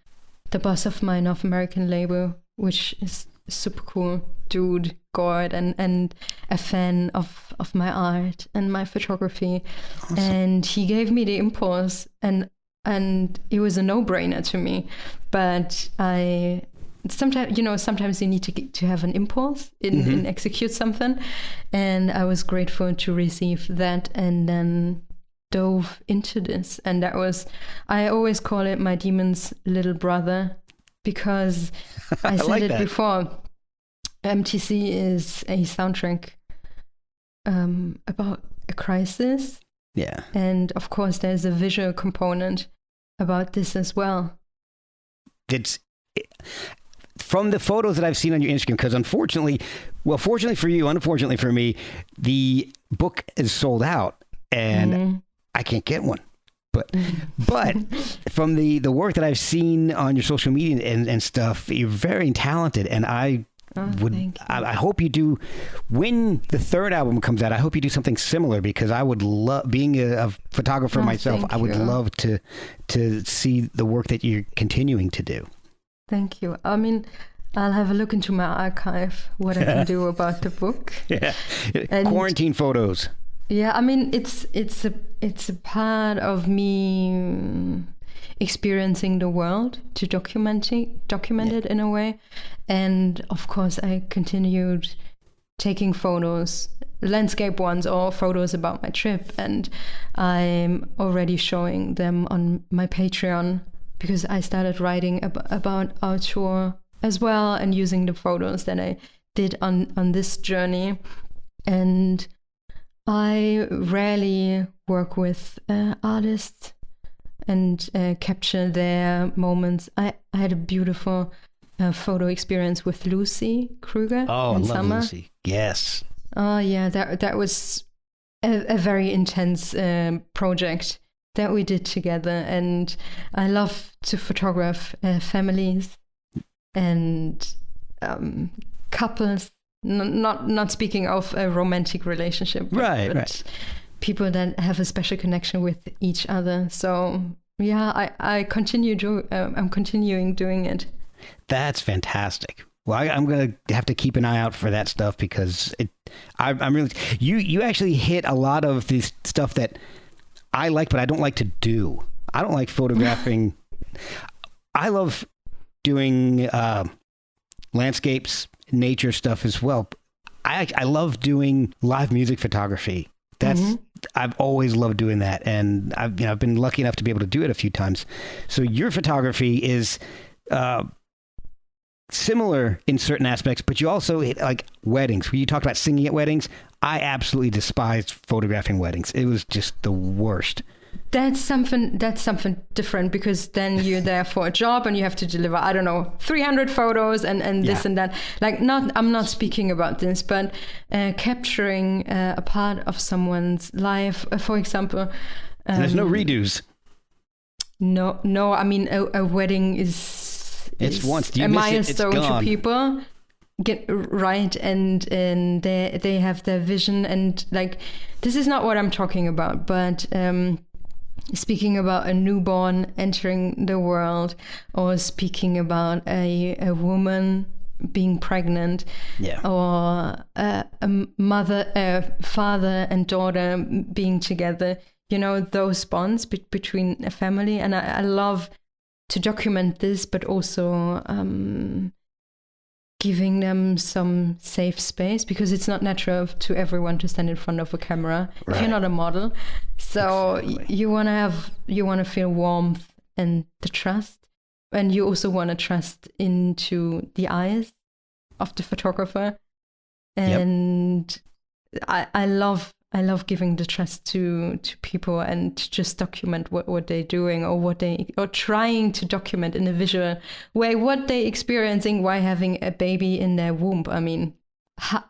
the boss of my North American label, which is super cool dude, Gord, and a fan of my art and my photography. Awesome. And he gave me the impulse, and it was a no-brainer to me. But sometimes you need to have an impulse in execute something. And I was grateful to receive that, and then dove into this. And that was, I always call it my demon's little brother, because I said like it before. MTC is a soundtrack about a crisis. Yeah. And of course, there's a visual component about this as well. From the photos that I've seen on your Instagram, because fortunately for you, unfortunately for me, the book is sold out and I can't get one. But from the work that I've seen on your social media and stuff, you're very talented, and I hope you do, when the third album comes out, I hope you do something similar, because I would love, being a photographer myself, I would love to see the work that you're continuing to do. Thank you. I mean, I'll have a look into my archive, what I can do about the book. Yeah. And quarantine photos. Yeah, I mean, it's a part of me experiencing the world, to document it in a way. And of course, I continued taking photos, landscape ones, or photos about my trip. And I'm already showing them on my Patreon, because I started writing about our tour as well, and using the photos that I did on this journey. And I rarely work with artists and capture their moments. I had a beautiful photo experience with Lucy Kruger Oh, I in love summer. Lucy. Yes. Oh yeah, that was a very intense project that we did together, and I love to photograph families and couples. Not speaking of a romantic relationship, but people that have a special connection with each other. So yeah, I'm continuing doing it. That's fantastic. Well, I'm going to have to keep an eye out for that stuff because I'm really, you actually hit a lot of this stuff that I like, but I don't like to do. I don't like photographing. I love doing landscapes, nature stuff as well. I love doing live music photography. I've always loved doing that, and I've been lucky enough to be able to do it a few times. So your photography is similar in certain aspects, but you also like weddings. When you talked about singing at weddings, I absolutely despised photographing weddings. It was just the worst. That's something different, because then you're there for a job and you have to deliver, I don't know, 300 photos and this and that. Like, I'm not speaking about this, but capturing a part of someone's life, for example. And there's no redos. No. I mean, a wedding is once you a miss milestone it, it's gone. to people. Get right, and they have their vision, and like, this is not what I'm talking about, but speaking about a newborn entering the world, or speaking about a woman being pregnant, or a father and daughter being together, those bonds between a family. And I love to document this, but also giving them some safe space, because it's not natural to everyone to stand in front of a camera if you're not a model. So you want to feel warmth and the trust, and you also want to trust into the eyes of the photographer. And I love giving the trust to people, and to just document what they're doing, or trying to document in a visual way what they're experiencing while having a baby in their womb. I mean,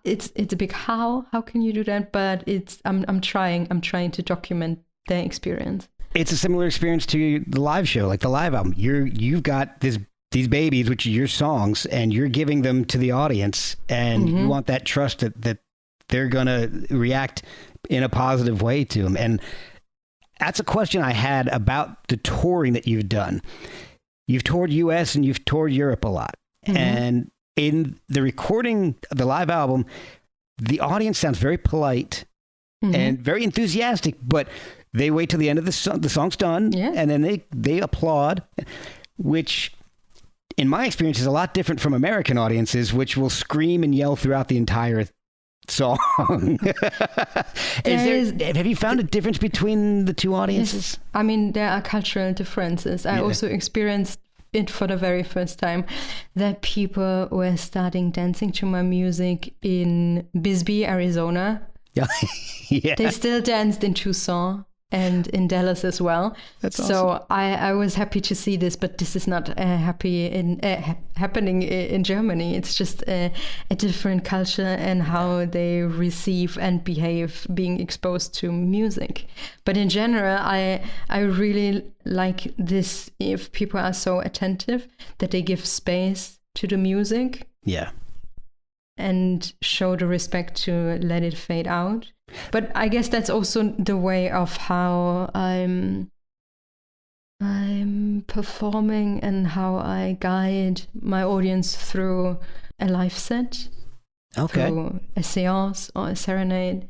it's a big how can you do that? But I'm trying to document their experience. It's a similar experience to the live show, like the live album. You've got these babies, which are your songs, and you're giving them to the audience, and you want that trust that they're going to react in a positive way to them. And that's a question I had about the touring that you've done. You've toured US and you've toured Europe a lot. And in the recording of the live album, the audience sounds very polite and very enthusiastic, but they wait till the end of the song's done, and then they applaud, which in my experience is a lot different from American audiences, which will scream and yell throughout the entire song. Have you found a difference between the two audiences? Yes. I mean, there are cultural differences. I also experienced it for the very first time, that people were starting dancing to my music in Bisbee, Arizona. They still danced in Tucson and in Dallas as well. That's awesome. So I was happy to see this, but this is not happening in Germany. It's just a different culture and how they receive and behave being exposed to music. But in general, I really like this, if people are so attentive that they give space to the music. Yeah. And show the respect to let it fade out. But I guess that's also the way of how I'm performing and how I guide my audience through a live set, through a séance or a serenade.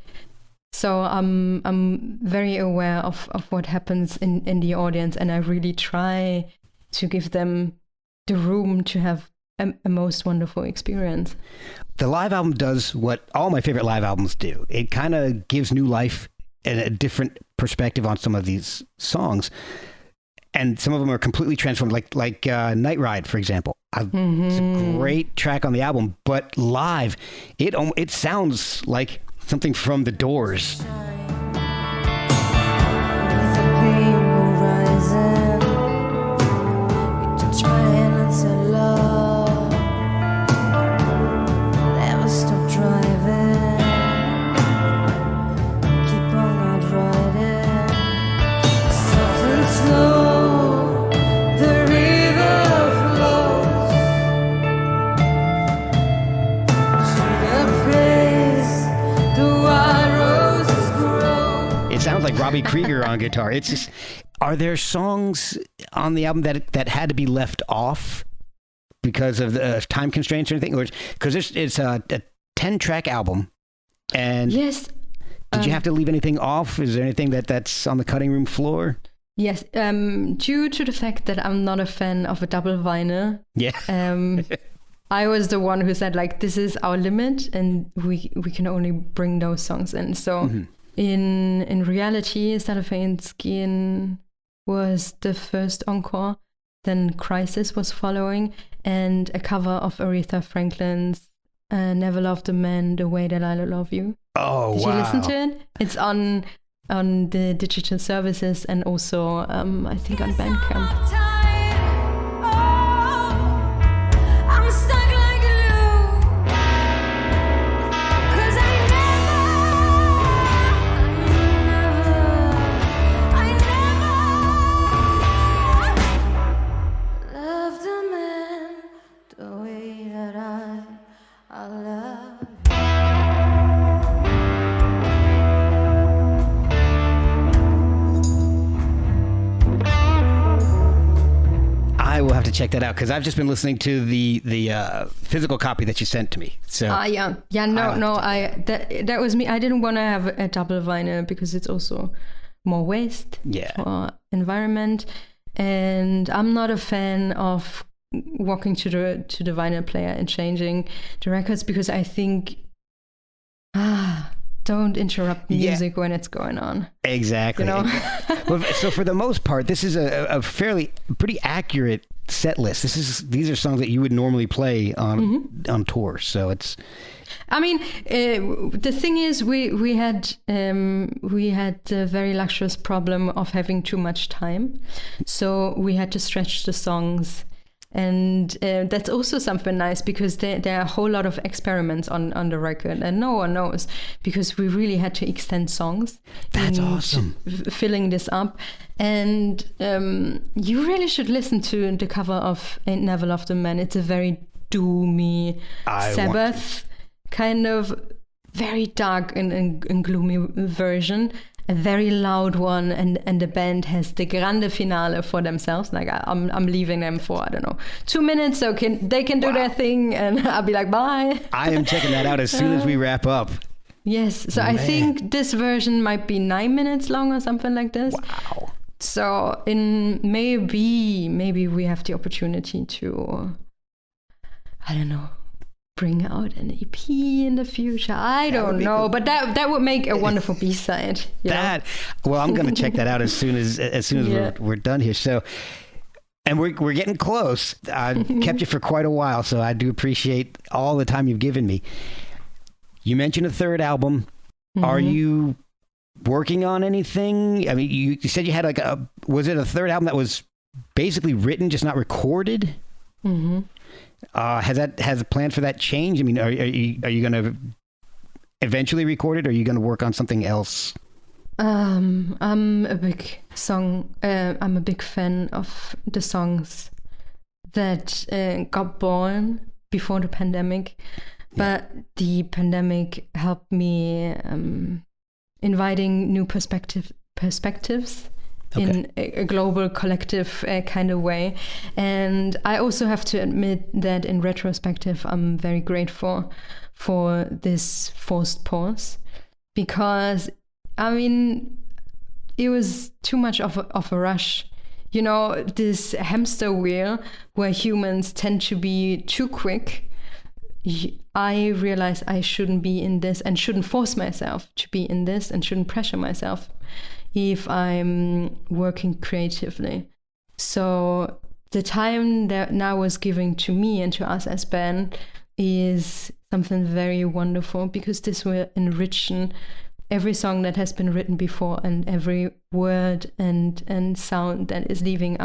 So I'm very aware of what happens in the audience, and I really try to give them the room to have a most wonderful experience. The live album does what all my favorite live albums do. It kind of gives new life and a different perspective on some of these songs. And some of them are completely transformed, like Night Ride, for example. It's a great track on the album, but live, it sounds like something from The Doors. With the pain rising, you touch my hand and say love. Never stop driving, keep on not riding. Soft and slow, the river flows to the place the wild roses grow. It sounds like Robbie Krieger on guitar. It's just, are there songs on the album that had to be left off because of the time constraints or anything? Or because it's a 10-track album, and Yes. did you have to leave anything off? Is there anything that's on the cutting room floor? Yes. Due to the fact that I'm not a fan of a double vinyl, Yeah. I was the one who said like, this is our limit, and we can only bring those songs in. So in reality, Cellophane Skin was the first encore. Then Crisis was following, and a cover of Aretha Franklin's "Never Loved a Man the Way That I Love You." Oh, Did wow. you listen to it? It's on the digital services, and also I think on Bandcamp. I'm stuck like glue, 'cause I never loved a man the way that I love. I will have to check that out because I've just been listening to the physical copy that you sent to me. So Yeah. That was me. I didn't want to have a double vinyl because it's also more waste for environment, and I'm not a fan of walking to the vinyl player and changing the records because I think don't interrupt music when it's going on. Exactly. You know? Well, so for the most part, this is a pretty accurate set list. These are songs that you would normally play on tour. So it's. I mean, the thing is, we had the very luxurious problem of having too much time, so we had to stretch the songs. And that's also something nice because there are a whole lot of experiments on the record, and no one knows because we really had to extend songs. That's awesome. Filling this up, and you really should listen to the cover of "Ain't Never Loved a Man." It's a very doomy Sabbath kind of very dark and gloomy version. A very loud one, and the band has the grande finale for themselves. Like I'm leaving them for, I don't know, 2 minutes so they can do their thing, and I'll be like, bye. I am checking that out as soon as we wrap up. Yes, so I think this version might be 9 minutes long or something like this. Wow. So maybe we have the opportunity to, I don't know, bring out an EP in the future. I don't know, cool. But that would make a wonderful B-side. Well, I'm going to check that out as soon as we're done here. So, and we're getting close. I kept you for quite a while, so I do appreciate all the time you've given me. You mentioned a third album. Mm-hmm. Are you working on anything? I mean, you said you had was it a third album that was basically written, just not recorded? Mm-hmm. Has the plan for that changed? I mean, are you going to eventually record it, or are you going to work on something else? I'm a big fan of the songs that got born before the pandemic, but the pandemic helped me inviting new perspectives. Okay. In a global collective kind of way. And I also have to admit that in retrospective, I'm very grateful for this forced pause, because I mean, it was too much of a rush. You know, this hamster wheel where humans tend to be too quick. I realized I shouldn't be in this and shouldn't force myself to be in this and shouldn't pressure myself if I'm working creatively. So the time that now was given to me and to us as band is something very wonderful, because this will enrich every song that has been written before, and every word and sound that is leaving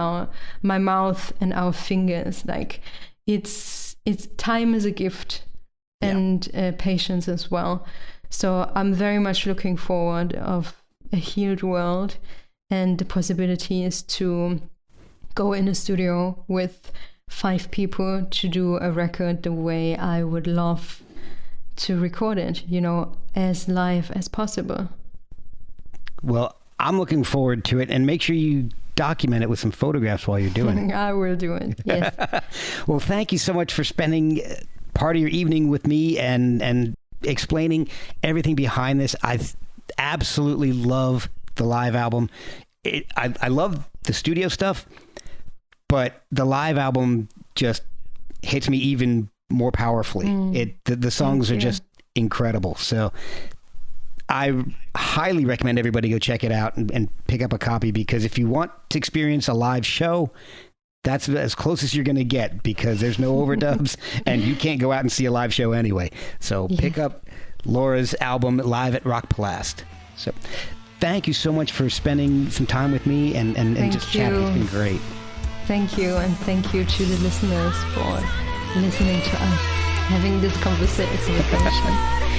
my mouth and our fingers. Like it's time is a gift, and patience as well. So I'm very much looking forward of a healed world, and the possibility is to go in a studio with 5 people to do a record the way I would love to record it, as live as possible. Well, I'm looking forward to it, and make sure you document it with some photographs while you're doing it. I will do it, yes. Well, thank you so much for spending part of your evening with me and explaining everything behind this. I absolutely love the live album. I love the studio stuff, but the live album just hits me even more powerfully. The songs are just incredible. So I highly recommend everybody go check it out and pick up a copy, because if you want to experience a live show, that's as close as you're going to get, because there's no overdubs and you can't go out and see a live show anyway. So pick up Laura's album Live at Rock Palast. So thank you so much for spending some time with me and just chatting. It's been great. Thank you, and thank you to the listeners for listening to us having this conversation.